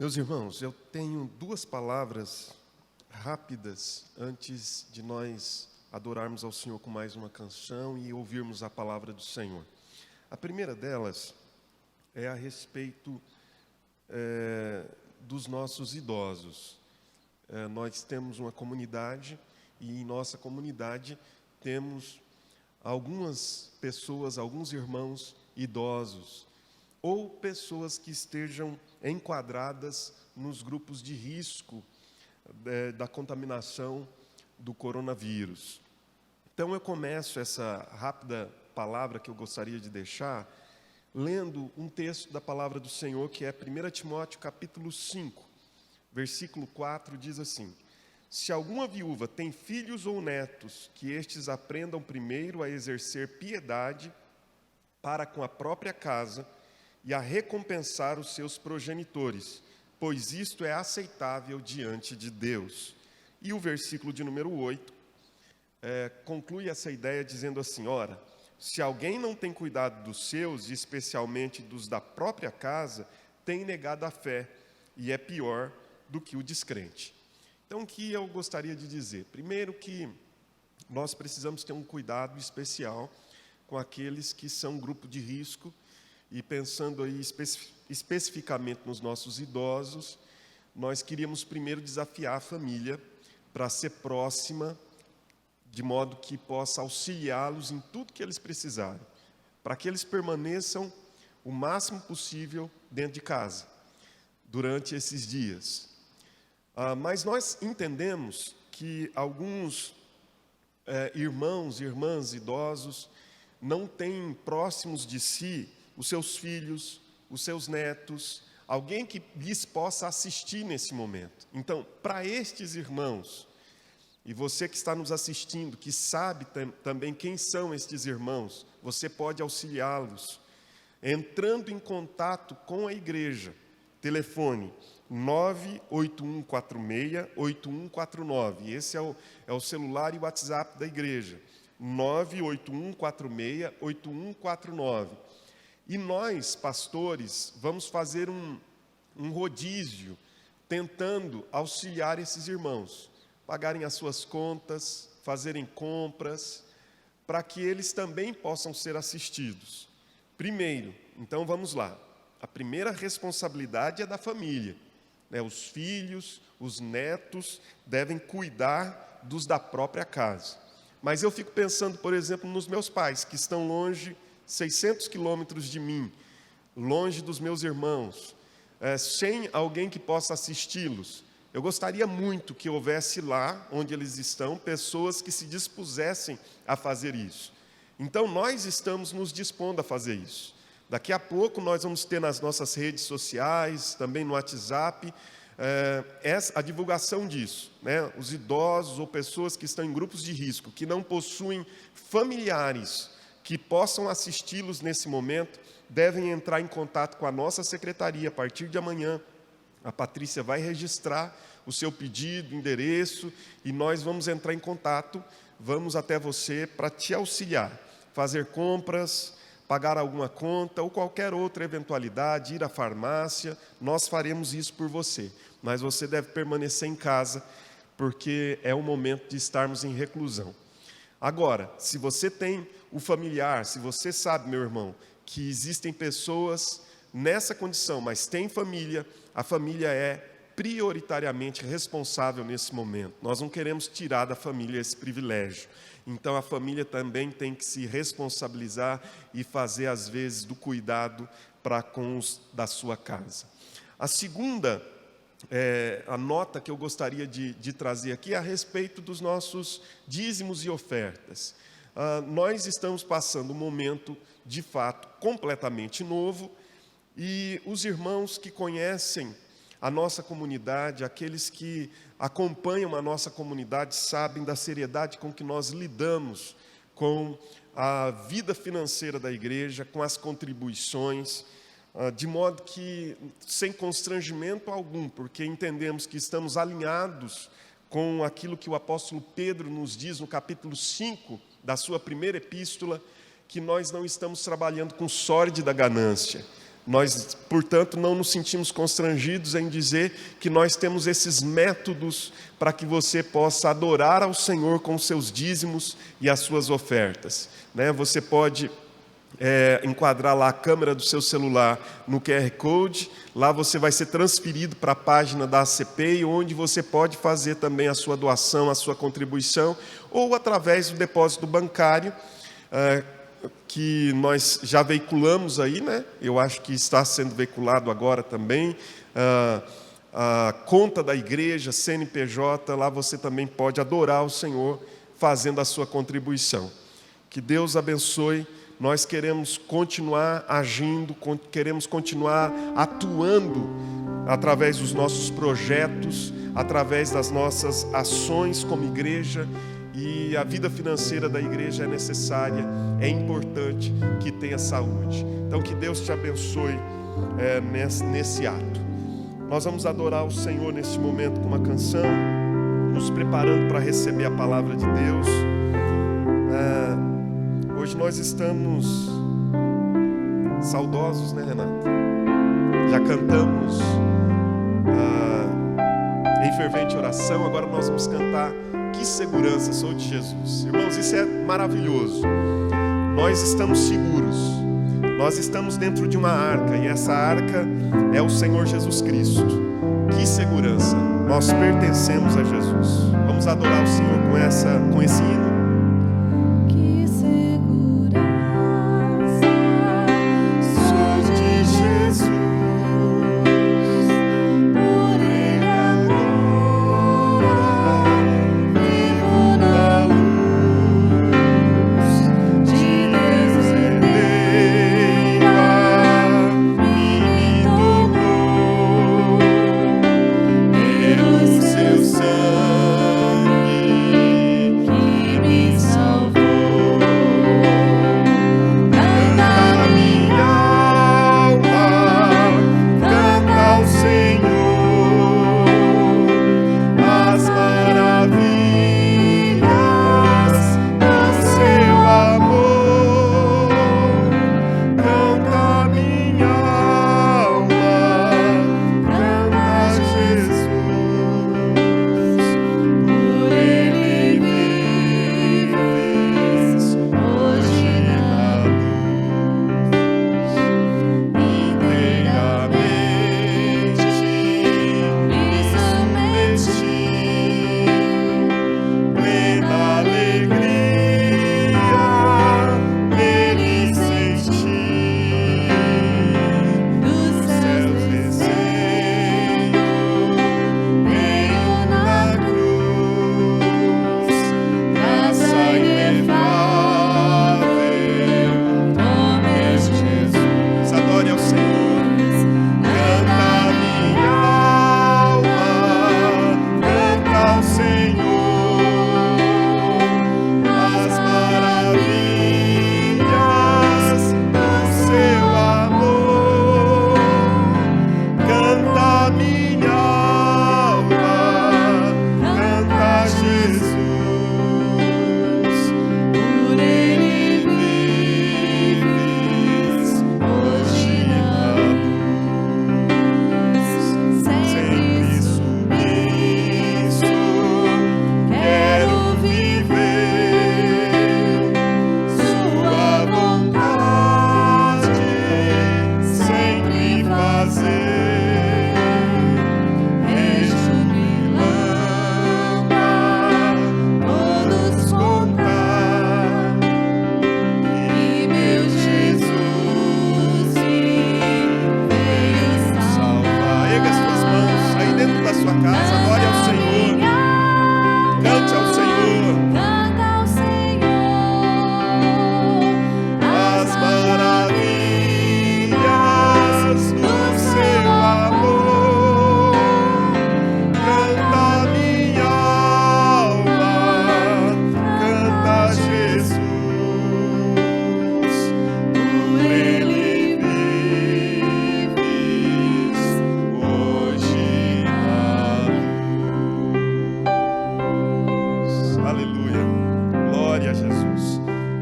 Meus irmãos, eu tenho duas palavras rápidas antes de nós adorarmos ao Senhor com mais uma canção e ouvirmos a palavra do Senhor. A primeira delas é a respeito dos nossos idosos. Nós temos uma comunidade e em nossa comunidade temos algumas pessoas, alguns irmãos idosos, ou pessoas que estejam enquadradas nos grupos de risco da contaminação do coronavírus. Então eu começo essa rápida palavra que eu gostaria de deixar, lendo um texto da palavra do Senhor, que é 1 Timóteo capítulo 5, versículo 4, diz assim: se alguma viúva tem filhos ou netos, que estes aprendam primeiro a exercer piedade para com a própria casa e a recompensar os seus progenitores, pois isto é aceitável diante de Deus. E o versículo de número 8 conclui essa ideia dizendo assim: ora, se alguém não tem cuidado dos seus, e especialmente dos da própria casa, tem negado a fé, e é pior do que o descrente. Então, o que eu gostaria de dizer? Primeiro que nós precisamos ter um cuidado especial com aqueles que são grupo de risco, e pensando aí especificamente nos nossos idosos, nós queríamos primeiro desafiar a família para ser próxima, de modo que possa auxiliá-los em tudo que eles precisarem, para que eles permaneçam o máximo possível dentro de casa, durante esses dias. Mas nós entendemos que alguns irmãos e irmãs idosos não têm próximos de si os seus filhos, os seus netos, alguém que lhes possa assistir nesse momento. Então, para estes irmãos, e você que está nos assistindo, que sabe também quem são estes irmãos, você pode auxiliá-los, entrando em contato com a igreja. Telefone 98146-8149. Esse é o celular e o WhatsApp da igreja. 98146-8149. E nós, pastores, vamos fazer um rodízio, tentando auxiliar esses irmãos, pagarem as suas contas, fazerem compras, para que eles também possam ser assistidos. Primeiro, então vamos lá, a primeira responsabilidade é da família, né? Os filhos, os netos devem cuidar dos da própria casa. Mas eu fico pensando, por exemplo, nos meus pais, que estão longe, 600 quilômetros de mim, longe dos meus irmãos, sem alguém que possa assisti-los. Eu gostaria muito que houvesse lá, onde eles estão, pessoas que se dispusessem a fazer isso. Então, nós estamos nos dispondo a fazer isso. Daqui a pouco nós vamos ter nas nossas redes sociais, também no WhatsApp, a divulgação disso, né? Os idosos ou pessoas que estão em grupos de risco, que não possuem familiares que possam assisti-los nesse momento, devem entrar em contato com a nossa secretaria a partir de amanhã. A Patrícia vai registrar o seu pedido, endereço, e nós vamos entrar em contato, vamos até você para te auxiliar, fazer compras, pagar alguma conta ou qualquer outra eventualidade, ir à farmácia, nós faremos isso por você. Mas você deve permanecer em casa, porque é o momento de estarmos em reclusão. Agora, se você tem o familiar, se você sabe, meu irmão, que existem pessoas nessa condição, mas tem família, a família é prioritariamente responsável nesse momento. Nós não queremos tirar da família esse privilégio. Então, a família também tem que se responsabilizar e fazer, às vezes, do cuidado para com os da sua casa. A segunda a nota que eu gostaria de trazer aqui é a respeito dos nossos dízimos e ofertas. Nós estamos passando um momento, de fato, completamente novo, e os irmãos que conhecem a nossa comunidade, aqueles que acompanham a nossa comunidade, sabem da seriedade com que nós lidamos com a vida financeira da igreja, com as contribuições, de modo que, sem constrangimento algum, porque entendemos que estamos alinhados com aquilo que o apóstolo Pedro nos diz no capítulo 5 da sua primeira epístola, que nós não estamos trabalhando com sorte da ganância, Nós, portanto, não nos sentimos constrangidos em dizer que nós temos esses métodos para que você possa adorar ao Senhor com os seus dízimos e as suas ofertas. Você pode enquadrar lá a câmera do seu celular no QR Code, lá você vai ser transferido para a página da ACP, onde você pode fazer também a sua doação, a sua contribuição, ou através do depósito bancário, que nós já veiculamos aí, eu acho que está sendo veiculado agora também, a conta da igreja, CNPJ, lá você também pode adorar o Senhor fazendo a sua contribuição. Que Deus abençoe. Nós queremos continuar agindo, queremos continuar atuando através dos nossos projetos, através das nossas ações como igreja, e a vida financeira da igreja é necessária, é importante que tenha saúde. Então que Deus te abençoe nesse ato. Nós vamos adorar o Senhor neste momento com uma canção, nos preparando para receber a palavra de Deus. Hoje nós estamos saudosos, Renata? Já cantamos em fervente oração, agora nós vamos cantar Que Segurança Sou de Jesus. Irmãos, isso é maravilhoso. Nós estamos seguros, nós estamos dentro de uma arca, e essa arca é o Senhor Jesus Cristo. Que segurança, nós pertencemos a Jesus. Vamos adorar o Senhor com esse hino.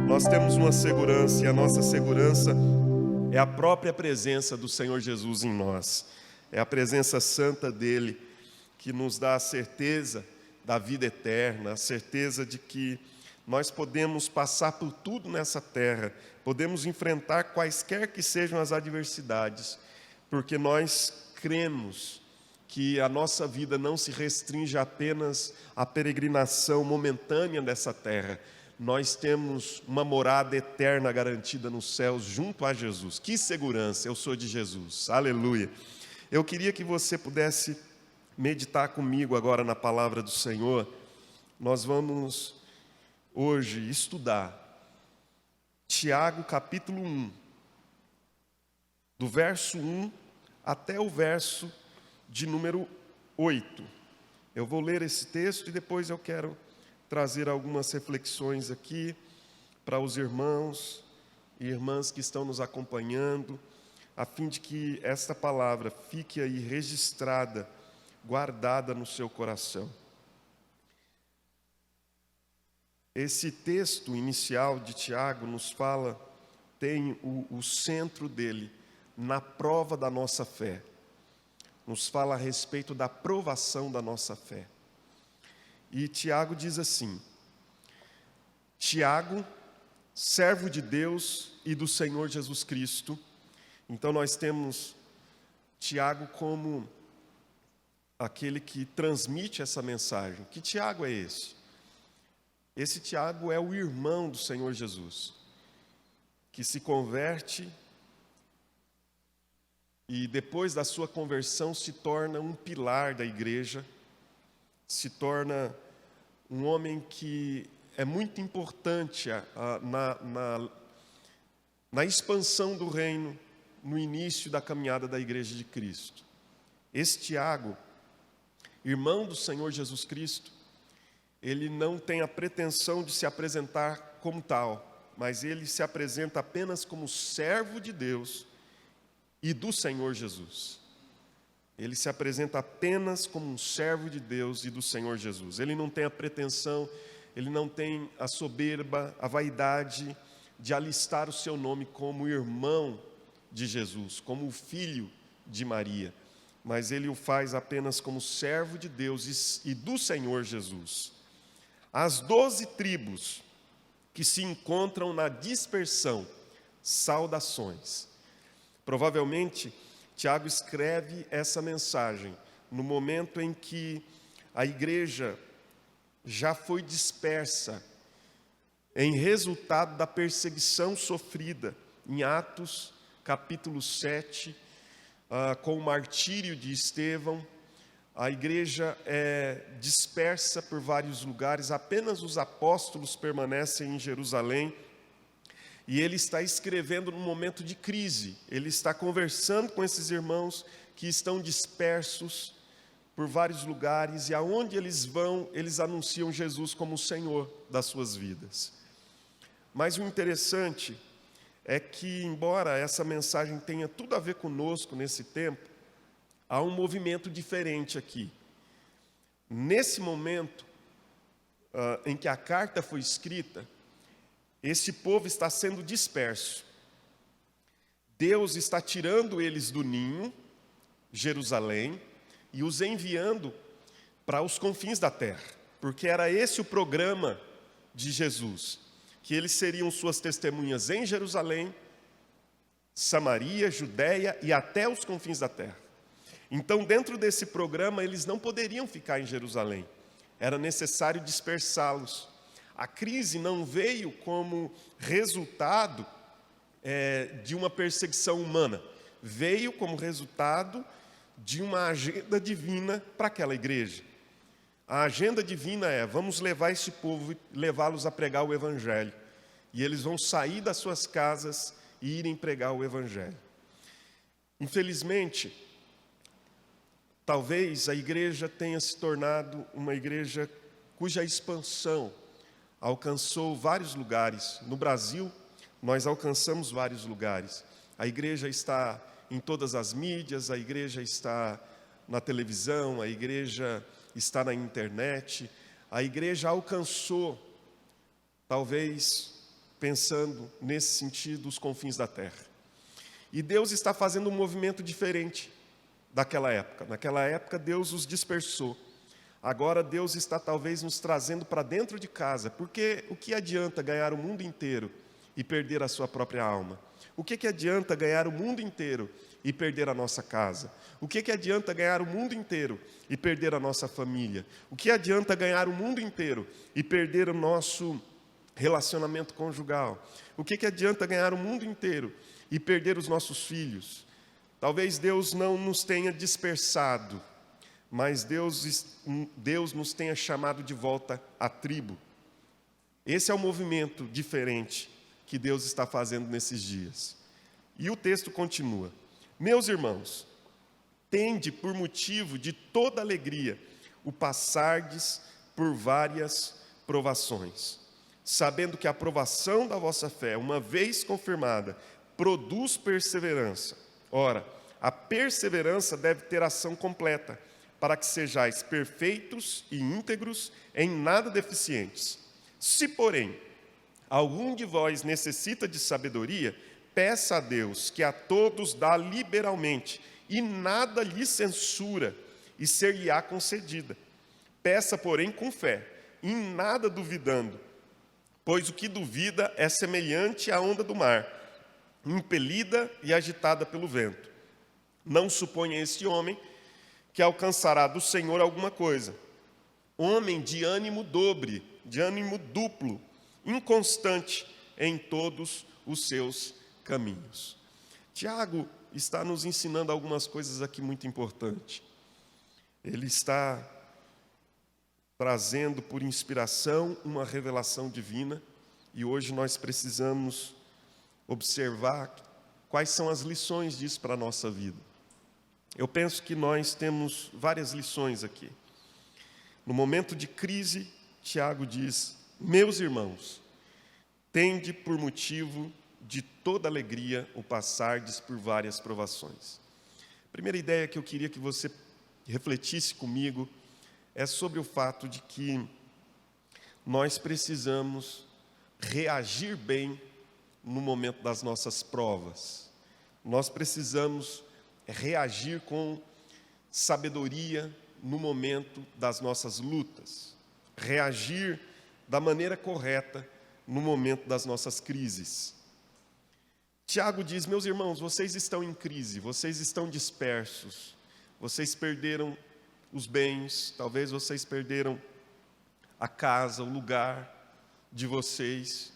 Nós temos uma segurança, e a nossa segurança é a própria presença do Senhor Jesus em nós. É a presença santa dele que nos dá a certeza da vida eterna, a certeza de que nós podemos passar por tudo nessa terra, podemos enfrentar quaisquer que sejam as adversidades, porque nós cremos que a nossa vida não se restringe apenas à peregrinação momentânea dessa terra. Nós temos uma morada eterna garantida nos céus junto a Jesus. Que segurança, eu sou de Jesus, aleluia. Eu queria que você pudesse meditar comigo agora na palavra do Senhor. Nós vamos hoje estudar Tiago capítulo 1, do verso 1 até o verso de número 8. Eu vou ler esse texto e depois eu quero trazer algumas reflexões aqui para os irmãos e irmãs que estão nos acompanhando, a fim de que esta palavra fique aí registrada, guardada no seu coração. Esse texto inicial de Tiago nos fala, tem o centro dele na prova da nossa fé. Nos fala a respeito da provação da nossa fé. E Tiago diz assim: Tiago, servo de Deus e do Senhor Jesus Cristo. Então nós temos Tiago como aquele que transmite essa mensagem. Que Tiago é esse? Esse Tiago é o irmão do Senhor Jesus, que se converte e depois da sua conversão se torna um pilar da igreja, se torna um homem que é muito importante na expansão do reino, no início da caminhada da igreja de Cristo. Esse Tiago, irmão do Senhor Jesus Cristo, ele não tem a pretensão de se apresentar como tal, mas ele se apresenta apenas como servo de Deus e do Senhor Jesus. Ele se apresenta apenas como um servo de Deus e do Senhor Jesus. Ele não tem a pretensão, ele não tem a soberba, a vaidade de alistar o seu nome como irmão de Jesus, como o filho de Maria, mas ele o faz apenas como servo de Deus e do Senhor Jesus. As 12 tribos que se encontram na dispersão, saudações. Provavelmente, Tiago escreve essa mensagem no momento em que a igreja já foi dispersa, em resultado da perseguição sofrida em Atos, capítulo 7, com o martírio de Estevão. A igreja é dispersa por vários lugares, apenas os apóstolos permanecem em Jerusalém, e ele está escrevendo num momento de crise. Ele está conversando com esses irmãos que estão dispersos por vários lugares, e aonde eles vão, eles anunciam Jesus como o Senhor das suas vidas. Mas o interessante é que, embora essa mensagem tenha tudo a ver conosco nesse tempo, há um movimento diferente aqui. Nesse momento em que a carta foi escrita, esse povo está sendo disperso. Deus está tirando eles do ninho, Jerusalém, e os enviando para os confins da terra, porque era esse o programa de Jesus, que eles seriam suas testemunhas em Jerusalém, Samaria, Judéia e até os confins da terra. Então, dentro desse programa, eles não poderiam ficar em Jerusalém. Era necessário dispersá-los. A crise não veio como resultado de uma perseguição humana. Veio como resultado de uma agenda divina para aquela igreja. A agenda divina é: vamos levar esse povo e levá-los a pregar o Evangelho. E eles vão sair das suas casas e irem pregar o Evangelho. Infelizmente, talvez a igreja tenha se tornado uma igreja cuja expansão alcançou vários lugares. No Brasil, nós alcançamos vários lugares. A igreja está em todas as mídias, a igreja está na televisão, a igreja está na internet. A igreja alcançou, talvez pensando nesse sentido, os confins da terra. E Deus está fazendo um movimento diferente daquela época. Naquela época, Deus os dispersou. Agora, Deus está talvez nos trazendo para dentro de casa, porque o que adianta ganhar o mundo inteiro e perder a sua própria alma? O que adianta ganhar o mundo inteiro e perder a nossa casa? O que adianta ganhar o mundo inteiro e perder a nossa família? O que adianta ganhar o mundo inteiro e perder o nosso relacionamento conjugal? O que adianta ganhar o mundo inteiro e perder os nossos filhos? Talvez Deus não nos tenha dispersado, mas Deus nos tenha chamado de volta à tribo. Esse é o movimento diferente que Deus está fazendo nesses dias. E o texto continua: meus irmãos, tende por motivo de toda alegria o passardes por várias provações, sabendo que a provação da vossa fé, uma vez confirmada, produz perseverança. Ora, a perseverança deve ter ação completa, para que sejais perfeitos e íntegros, em nada deficientes. Se, porém, algum de vós necessita de sabedoria, peça a Deus, que a todos dá liberalmente, e nada lhe censura, e ser-lhe-á concedida. Peça, porém, com fé, em nada duvidando, pois o que duvida é semelhante à onda do mar, impelida e agitada pelo vento. Não suponha esse homem que alcançará do Senhor alguma coisa. Homem de ânimo dobre, de ânimo duplo, inconstante em todos os seus caminhos. Tiago está nos ensinando algumas coisas aqui muito importantes. Ele está trazendo por inspiração uma revelação divina, e hoje nós precisamos observar quais são as lições disso para a nossa vida. Eu penso que nós temos várias lições aqui. No momento de crise, Tiago diz: meus irmãos, tende por motivo de toda alegria o passardes por várias provações. A primeira ideia que eu queria que você refletisse comigo é sobre o fato de que nós precisamos reagir bem no momento das nossas provas. Nós precisamos reagir com sabedoria no momento das nossas lutas. Reagir da maneira correta no momento das nossas crises. Tiago diz: meus irmãos, vocês estão em crise, vocês estão dispersos, vocês perderam os bens, talvez vocês perderam a casa, o lugar de vocês,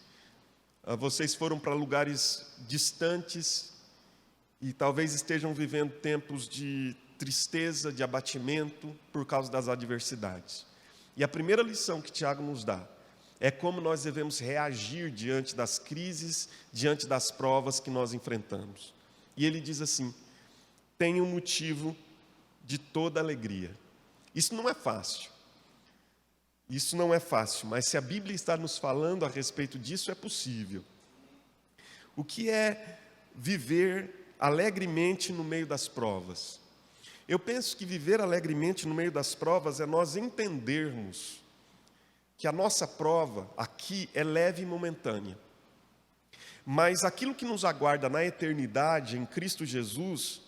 vocês foram para lugares distantes e talvez estejam vivendo tempos de tristeza, de abatimento por causa das adversidades. E a primeira lição que Tiago nos dá é como nós devemos reagir diante das crises, diante das provas que nós enfrentamos. E ele diz assim: tenha um motivo de toda alegria. Isso não é fácil. Isso não é fácil, mas se a Bíblia está nos falando a respeito disso, é possível. O que é viver alegremente no meio das provas? Eu penso que viver alegremente no meio das provas é nós entendermos que a nossa prova aqui é leve e momentânea, mas aquilo que nos aguarda na eternidade em Cristo Jesus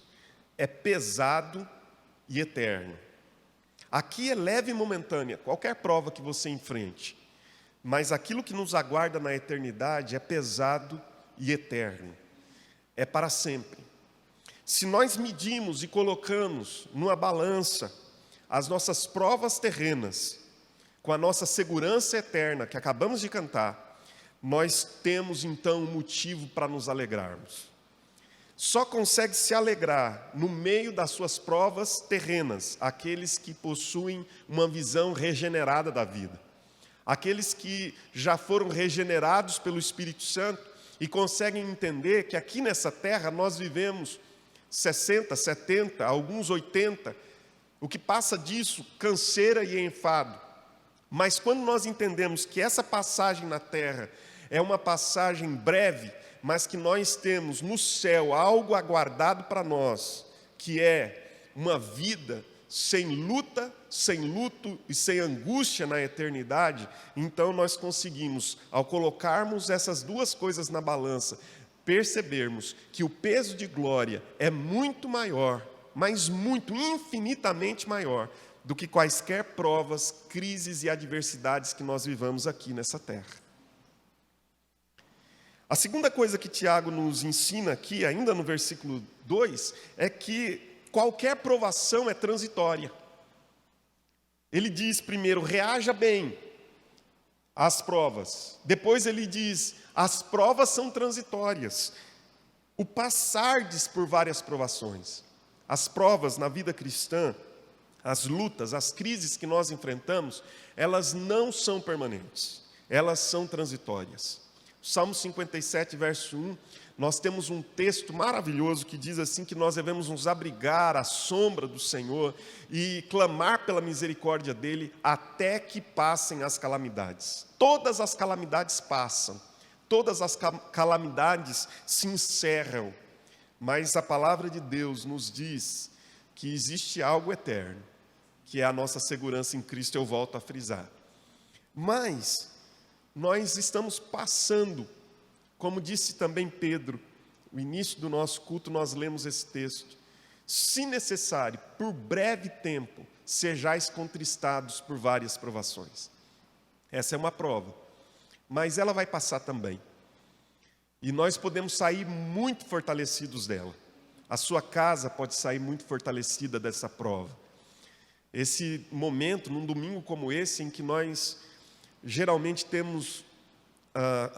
é pesado e eterno. Aqui é leve e momentânea, qualquer prova que você enfrente, mas aquilo que nos aguarda na eternidade é pesado e eterno, é para sempre. Se nós medimos e colocamos numa balança as nossas provas terrenas com a nossa segurança eterna que acabamos de cantar, nós temos então um motivo para nos alegrarmos. Só consegue se alegrar no meio das suas provas terrenas aqueles que possuem uma visão regenerada da vida. Aqueles que já foram regenerados pelo Espírito Santo e conseguem entender que aqui nessa terra nós vivemos 60, 70, alguns 80, o que passa disso, canseira e enfado. Mas quando nós entendemos que essa passagem na terra é uma passagem breve, mas que nós temos no céu algo aguardado para nós, que é uma vida sem luta, sem luto e sem angústia na eternidade, então nós conseguimos, ao colocarmos essas duas coisas na balança, percebermos que o peso de glória é muito maior, mas muito, infinitamente maior, do que quaisquer provas, crises e adversidades que nós vivamos aqui nessa terra. A segunda coisa que Tiago nos ensina aqui, ainda no versículo 2, é que qualquer provação é transitória. Ele diz primeiro, reaja bem às provas. Depois ele diz, as provas são transitórias. O passardes por várias provações. As provas na vida cristã, as lutas, as crises que nós enfrentamos, elas não são permanentes, elas são transitórias. Salmo 57, verso 1, nós temos um texto maravilhoso que diz assim que nós devemos nos abrigar à sombra do Senhor e clamar pela misericórdia dEle até que passem as calamidades. Todas as calamidades passam, todas as calamidades se encerram, mas a palavra de Deus nos diz que existe algo eterno, que é a nossa segurança em Cristo, eu volto a frisar. Mas nós estamos passando, como disse também Pedro, no início do nosso culto nós lemos esse texto, se necessário, por breve tempo, sejais contristados por várias provações. Essa é uma prova, mas ela vai passar também. E nós podemos sair muito fortalecidos dela. A sua casa pode sair muito fortalecida dessa prova. Esse momento, num domingo como esse, em que nós geralmente temos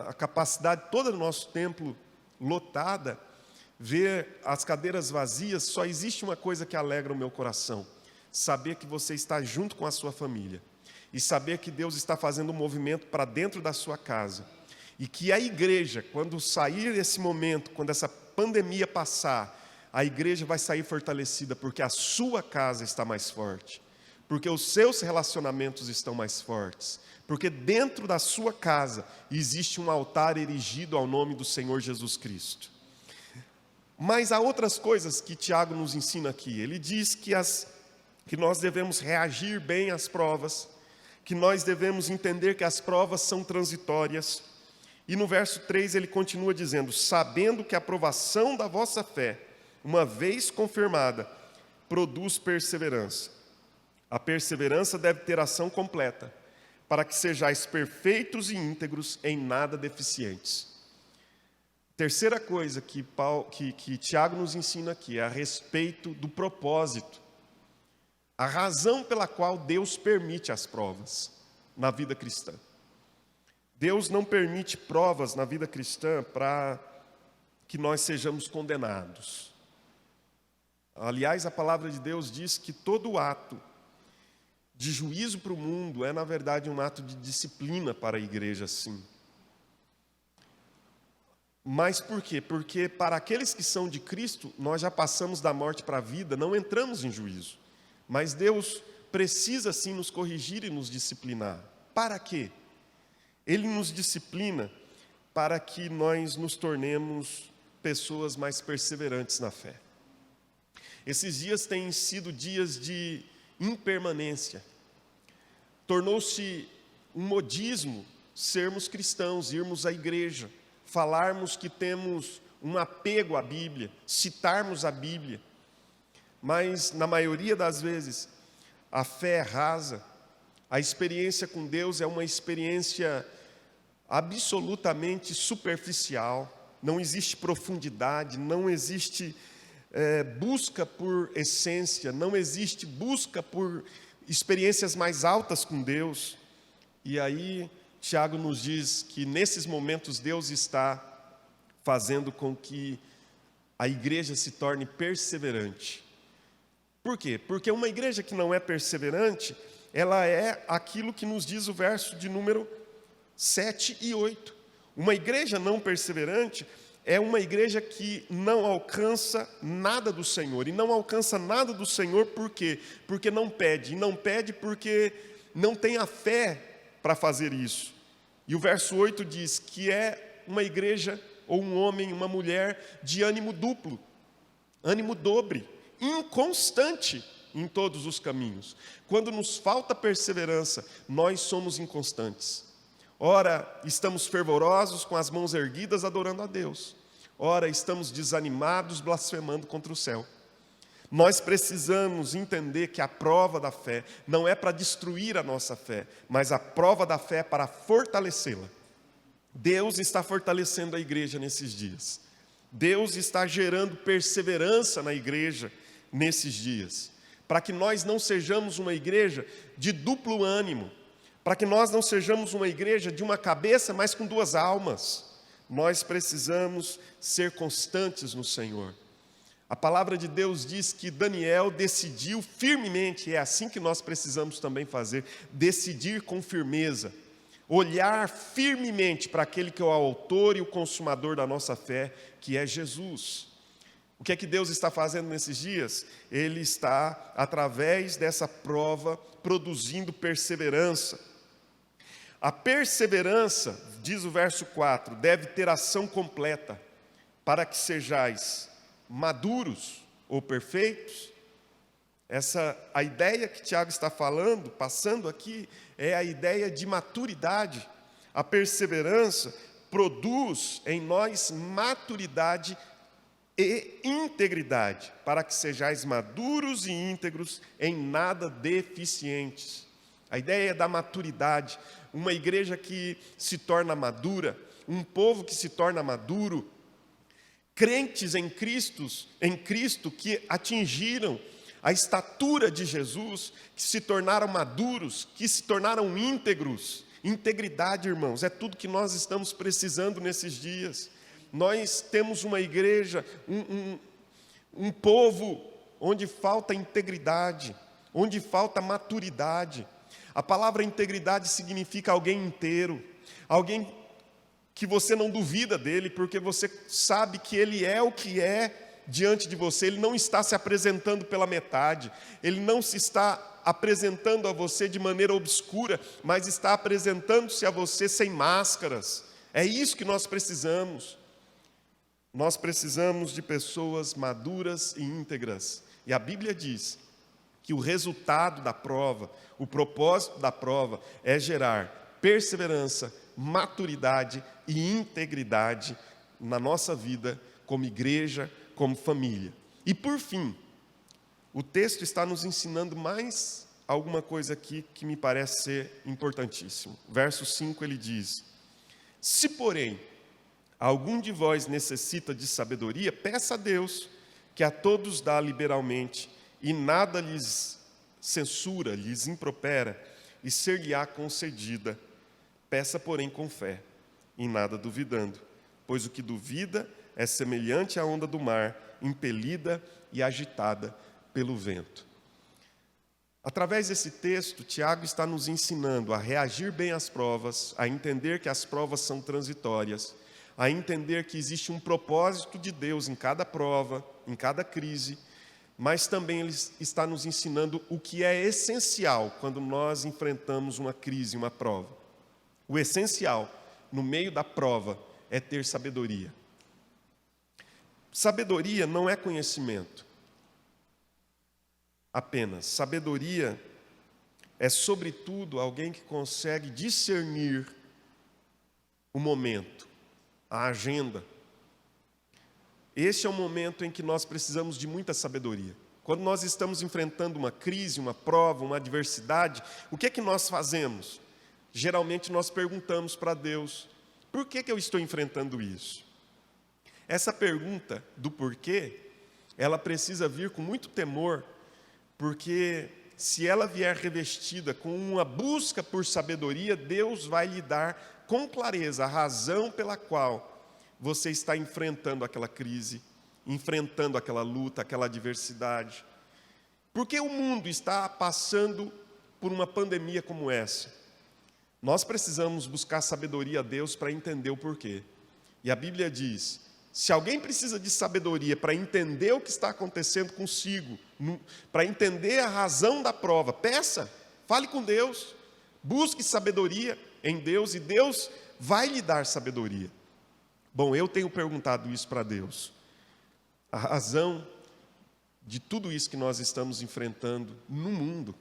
a capacidade toda do nosso templo lotada, ver as cadeiras vazias, só existe uma coisa que alegra o meu coração: saber que você está junto com a sua família e saber que Deus está fazendo um movimento para dentro da sua casa e que a igreja, quando sair esse momento, quando essa pandemia passar, a igreja vai sair fortalecida porque a sua casa está mais forte, porque os seus relacionamentos estão mais fortes, porque dentro da sua casa existe um altar erigido ao nome do Senhor Jesus Cristo. Mas há outras coisas que Tiago nos ensina aqui. Ele diz que nós devemos reagir bem às provas, que nós devemos entender que as provas são transitórias. E no verso 3 ele continua dizendo, sabendo que a provação da vossa fé, uma vez confirmada, produz perseverança. A perseverança deve ter ação completa, para que sejais perfeitos e íntegros, em nada deficientes. Terceira coisa que Tiago nos ensina aqui é a respeito do propósito. A razão pela qual Deus permite as provas na vida cristã. Deus não permite provas na vida cristã para que nós sejamos condenados. Aliás, a palavra de Deus diz que todo ato de juízo para o mundo é, na verdade, um ato de disciplina para a igreja, sim. Mas por quê? Porque para aqueles que são de Cristo, nós já passamos da morte para a vida, não entramos em juízo. Mas Deus precisa, sim, nos corrigir e nos disciplinar. Para quê? Ele nos disciplina para que nós nos tornemos pessoas mais perseverantes na fé. Esses dias têm sido dias de impermanência. Tornou-se um modismo sermos cristãos, irmos à igreja, falarmos que temos um apego à Bíblia, citarmos a Bíblia. Mas, na maioria das vezes, a fé é rasa, a experiência com Deus é uma experiência absolutamente superficial, não existe profundidade, não existe busca por essência, não existe busca por experiências mais altas com Deus. E aí, Tiago nos diz que nesses momentos Deus está fazendo com que a igreja se torne perseverante. Por quê? Porque uma igreja que não é perseverante, ela é aquilo que nos diz o verso de número 7 e 8. Uma igreja não perseverante é uma igreja que não alcança nada do Senhor. E não alcança nada do Senhor por quê? Porque não pede. E não pede porque não tem a fé para fazer isso. E o verso 8 diz que é uma igreja, ou um homem, uma mulher, de ânimo duplo, ânimo dobre, inconstante em todos os caminhos. Quando nos falta perseverança, nós somos inconstantes. Ora, estamos fervorosos com as mãos erguidas adorando a Deus. ora estamos desanimados, blasfemando contra o céu. Nós precisamos entender que a prova da fé não é para destruir a nossa fé, mas a prova da fé é para fortalecê-la. Deus está fortalecendo a igreja nesses dias. Deus está gerando perseverança na igreja nesses dias, para que nós não sejamos uma igreja de duplo ânimo, para que nós não sejamos uma igreja de uma cabeça, mas com duas almas. Nós precisamos ser constantes no Senhor. A palavra de Deus diz que Daniel decidiu firmemente, e é assim que nós precisamos também fazer, decidir com firmeza, olhar firmemente para aquele que é o autor e o consumador da nossa fé, que é Jesus. O que é que Deus está fazendo nesses dias? Ele está, através dessa prova, produzindo perseverança. A perseverança, diz o verso 4, deve ter ação completa, para que sejais maduros ou perfeitos. A ideia que Tiago está falando, passando aqui, é a ideia de maturidade. A perseverança produz em nós maturidade e integridade, para que sejais maduros e íntegros, em nada deficientes. A ideia da maturidade, uma igreja que se torna madura, um povo que se torna maduro, crentes em Cristo que atingiram a estatura de Jesus, que se tornaram maduros, que se tornaram íntegros. Integridade, irmãos, é tudo que nós estamos precisando nesses dias. Nós temos uma igreja, um povo onde falta integridade, onde falta maturidade. A palavra integridade significa alguém inteiro, alguém que você não duvida dele, porque você sabe que ele é o que é diante de você. Ele não está se apresentando pela metade, ele não se está apresentando a você de maneira obscura, mas está apresentando-se a você sem máscaras. É isso que nós precisamos. Nós precisamos de pessoas maduras e íntegras. E a Bíblia diz que o resultado da prova, o propósito da prova é gerar perseverança, maturidade e integridade na nossa vida como igreja, como família. E por fim, o texto está nos ensinando mais alguma coisa aqui que me parece ser importantíssimo. Verso 5 ele diz: se porém algum de vós necessita de sabedoria, peça a Deus, que a todos dá liberalmente, e nada lhes censura, lhes impropera, e ser-lhe-á concedida. Peça, porém, com fé, em nada duvidando, pois o que duvida é semelhante à onda do mar, impelida e agitada pelo vento. Através desse texto, Tiago está nos ensinando a reagir bem às provas, a entender que as provas são transitórias, a entender que existe um propósito de Deus em cada prova, em cada crise, mas também ele está nos ensinando o que é essencial quando nós enfrentamos uma crise, uma prova. O essencial, no meio da prova, é ter sabedoria. Sabedoria não é conhecimento apenas. Sabedoria é, sobretudo, alguém que consegue discernir o momento, a agenda. Esse é o momento em que nós precisamos de muita sabedoria. Quando nós estamos enfrentando uma crise, uma prova, uma adversidade, o que é que nós fazemos? Geralmente nós perguntamos para Deus: por que eu estou enfrentando isso? Essa pergunta do porquê, ela precisa vir com muito temor, porque se ela vier revestida com uma busca por sabedoria, Deus vai lhe dar com clareza a razão pela qual você está enfrentando aquela crise, enfrentando aquela luta, aquela adversidade. Por que o mundo está passando por uma pandemia como essa? Nós precisamos buscar sabedoria a Deus para entender o porquê. E a Bíblia diz: se alguém precisa de sabedoria para entender o que está acontecendo consigo, para entender a razão da prova, peça, fale com Deus, busque sabedoria em Deus e Deus vai lhe dar sabedoria. Bom, eu tenho perguntado isso para Deus. A razão de tudo isso que nós estamos enfrentando no mundo.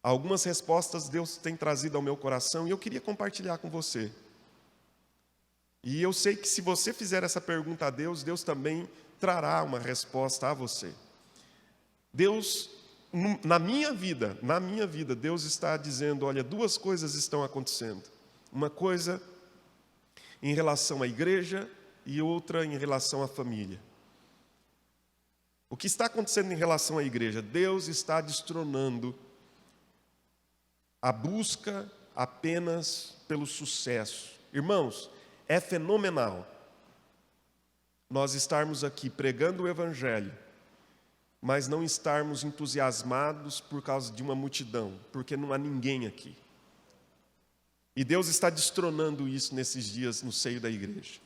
Algumas respostas Deus tem trazido ao meu coração e eu queria compartilhar com você. E eu sei que se você fizer essa pergunta a Deus, Deus também trará uma resposta a você. Deus, na minha vida, Deus está dizendo, olha, duas coisas estão acontecendo. Uma coisa em relação à igreja e outra em relação à família. O que está acontecendo em relação à igreja? Deus está destronando a busca apenas pelo sucesso. Irmãos, é fenomenal nós estarmos aqui pregando o Evangelho, mas não estarmos entusiasmados por causa de uma multidão, porque não há ninguém aqui. E Deus está destronando isso nesses dias no seio da igreja.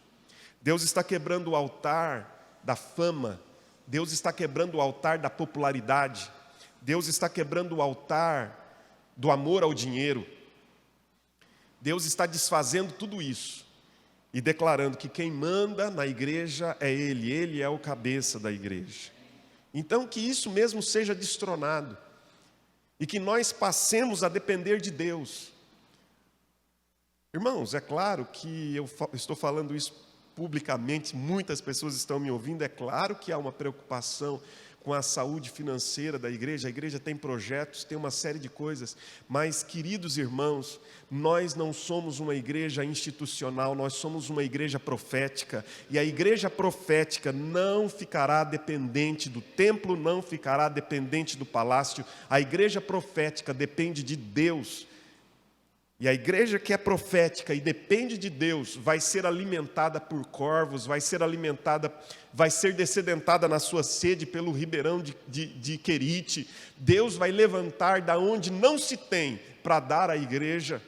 Deus está quebrando o altar da fama, Deus está quebrando o altar da popularidade, Deus está quebrando o altar do amor ao dinheiro. Deus está desfazendo tudo isso e declarando que quem manda na igreja é Ele é o cabeça da igreja. Então que isso mesmo seja destronado e que nós passemos a depender de Deus. Irmãos, é claro que eu estou falando isso publicamente, muitas pessoas estão me ouvindo, é claro que há uma preocupação com a saúde financeira da igreja, a igreja tem projetos, tem uma série de coisas, mas, queridos irmãos, nós não somos uma igreja institucional, nós somos uma igreja profética, e a igreja profética não ficará dependente do templo, não ficará dependente do palácio, a igreja profética depende de Deus. E a igreja que é profética e depende de Deus vai ser alimentada por corvos, vai ser descedentada na sua sede pelo ribeirão de Querite. Deus vai levantar da onde não se tem para dar à igreja,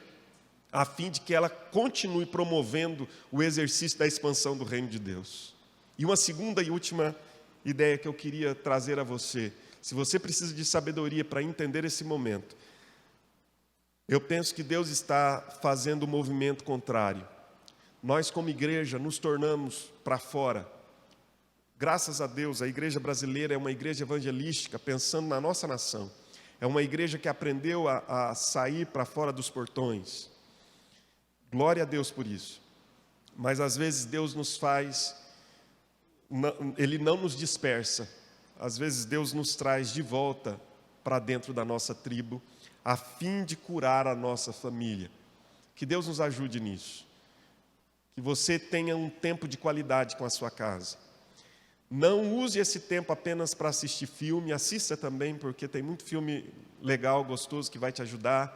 a fim de que ela continue promovendo o exercício da expansão do reino de Deus. E uma segunda e última ideia que eu queria trazer a você. Se você precisa de sabedoria para entender esse momento, eu penso que Deus está fazendo um movimento contrário. Nós, como igreja, nos tornamos para fora. Graças a Deus, a igreja brasileira é uma igreja evangelística, pensando na nossa nação. É uma igreja que aprendeu a sair para fora dos portões. Glória a Deus por isso. Mas às vezes Deus nos faz, Ele não nos dispersa. Às vezes Deus nos traz de volta para dentro da nossa tribo, a fim de curar a nossa família. Que Deus nos ajude nisso. Que você tenha um tempo de qualidade com a sua casa. Não use esse tempo apenas para assistir filme, assista também, porque tem muito filme legal, gostoso, que vai te ajudar.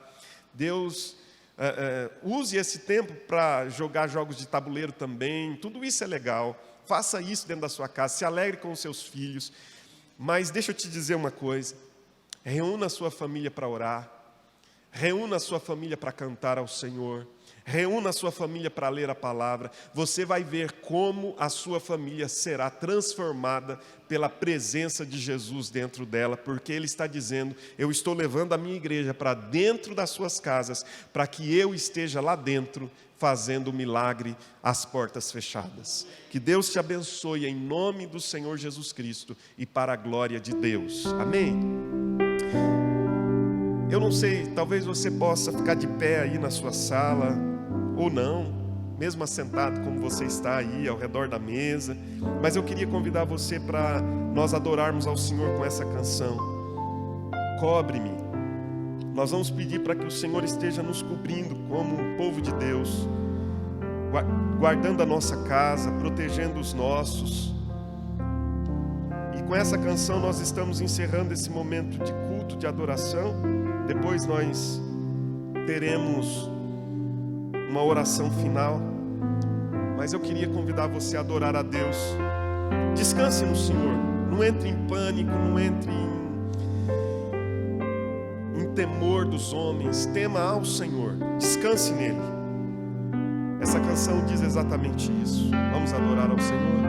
Use esse tempo para jogar jogos de tabuleiro também, tudo isso é legal. Faça isso dentro da sua casa, se alegre com os seus filhos. Mas deixa eu te dizer uma coisa, reúna a sua família para orar, reúna a sua família para cantar ao Senhor, reúna a sua família para ler a palavra. Você vai ver como a sua família será transformada pela presença de Jesus dentro dela, porque Ele está dizendo, eu estou levando a minha igreja para dentro das suas casas, para que eu esteja lá dentro, fazendo o milagre às portas fechadas. Que Deus te abençoe em nome do Senhor Jesus Cristo e para a glória de Deus. Amém? Eu não sei, talvez você possa ficar de pé aí na sua sala, ou não, mesmo assentado como você está aí ao redor da mesa, mas eu queria convidar você para nós adorarmos ao Senhor com essa canção. Cobre-me. Nós vamos pedir para que o Senhor esteja nos cobrindo como povo de Deus, guardando a nossa casa, protegendo os nossos. E com essa canção nós estamos encerrando esse momento de culto, de adoração. Depois nós teremos uma oração final, mas eu queria convidar você a adorar a Deus. Descanse no Senhor, não entre em pânico, não entre em temor dos homens, tema ao Senhor, descanse nele. Essa canção diz exatamente isso. Vamos adorar ao Senhor.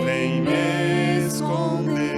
Vem me esconder.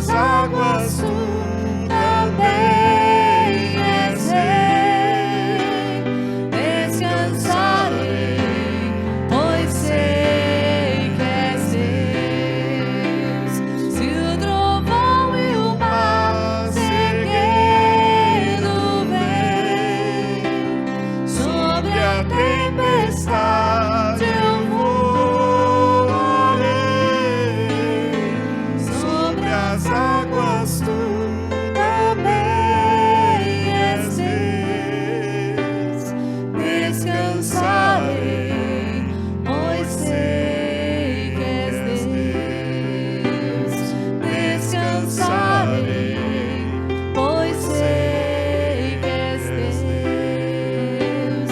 as águas tu também és rei. Descansarei, pois sei que és Deus. Se o trovão e o mar seguindo vem, sobre a tempestade eu voarei. Sobre as águas tu também és Deus. Descansarei, pois sei que és Deus. Descansarei, pois sei que és Deus.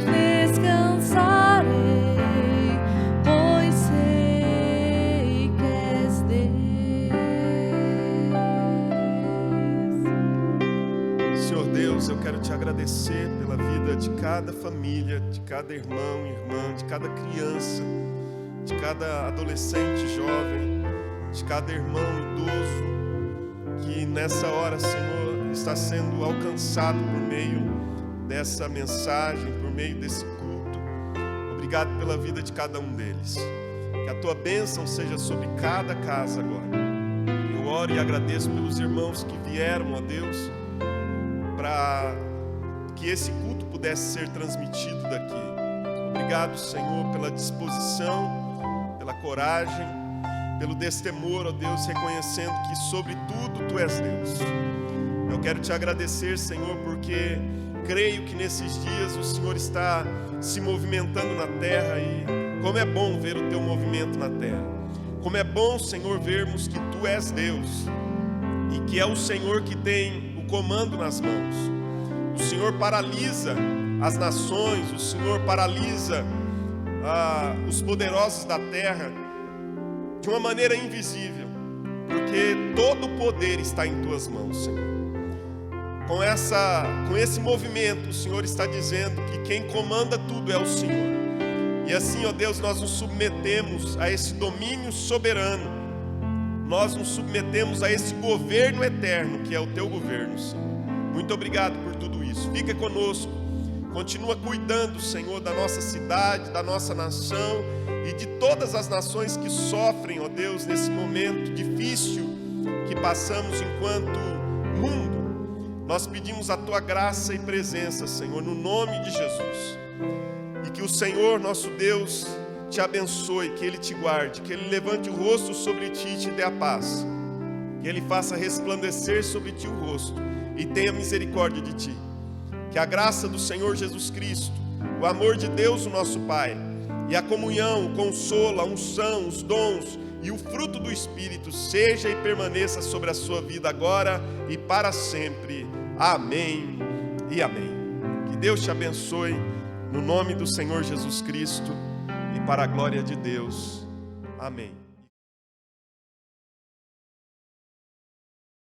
Descansarei, pois sei que és Deus. Senhor Deus, eu quero te agradecer pela vida de cada família, de cada irmão e irmã, de cada criança, de cada adolescente, jovem, de cada irmão idoso, que nessa hora, Senhor, está sendo alcançado por meio dessa mensagem, por meio desse culto. Obrigado pela vida de cada um deles. Que a tua bênção seja sobre cada casa agora. Eu oro e agradeço pelos irmãos que vieram, ó Deus, para que esse culto pudesse ser transmitido daqui. Obrigado, Senhor, pela disposição, pela coragem, pelo destemor, ó Deus, reconhecendo que sobre tudo tu és Deus. Eu quero te agradecer, Senhor, porque creio que nesses dias o Senhor está se movimentando na terra, e como é bom ver o teu movimento na terra. Como é bom, Senhor, vermos que tu és Deus e que é o Senhor que tem o comando nas mãos. O Senhor paralisa as nações, o Senhor paralisa os poderosos da terra de uma maneira invisível, porque todo o poder está em tuas mãos, Senhor. Com esse movimento, o Senhor está dizendo que quem comanda tudo é o Senhor. E assim, ó Deus, nós nos submetemos a esse domínio soberano. Nós nos submetemos a esse governo eterno, que é o teu governo, Senhor. Muito obrigado por tudo isso. Fica conosco. Continua cuidando, Senhor, da nossa cidade, da nossa nação e de todas as nações que sofrem, ó Deus, nesse momento difícil que passamos enquanto mundo. Nós pedimos a tua graça e presença, Senhor, no nome de Jesus. E que o Senhor, nosso Deus, te abençoe, que Ele te guarde, que Ele levante o rosto sobre ti e te dê a paz. Que Ele faça resplandecer sobre ti o rosto e tenha misericórdia de ti. Que a graça do Senhor Jesus Cristo, o amor de Deus, o nosso Pai, e a comunhão, o consolo, a unção, os dons e o fruto do Espírito seja e permaneça sobre a sua vida agora e para sempre. Amém e amém. Que Deus te abençoe no nome do Senhor Jesus Cristo e para a glória de Deus. Amém.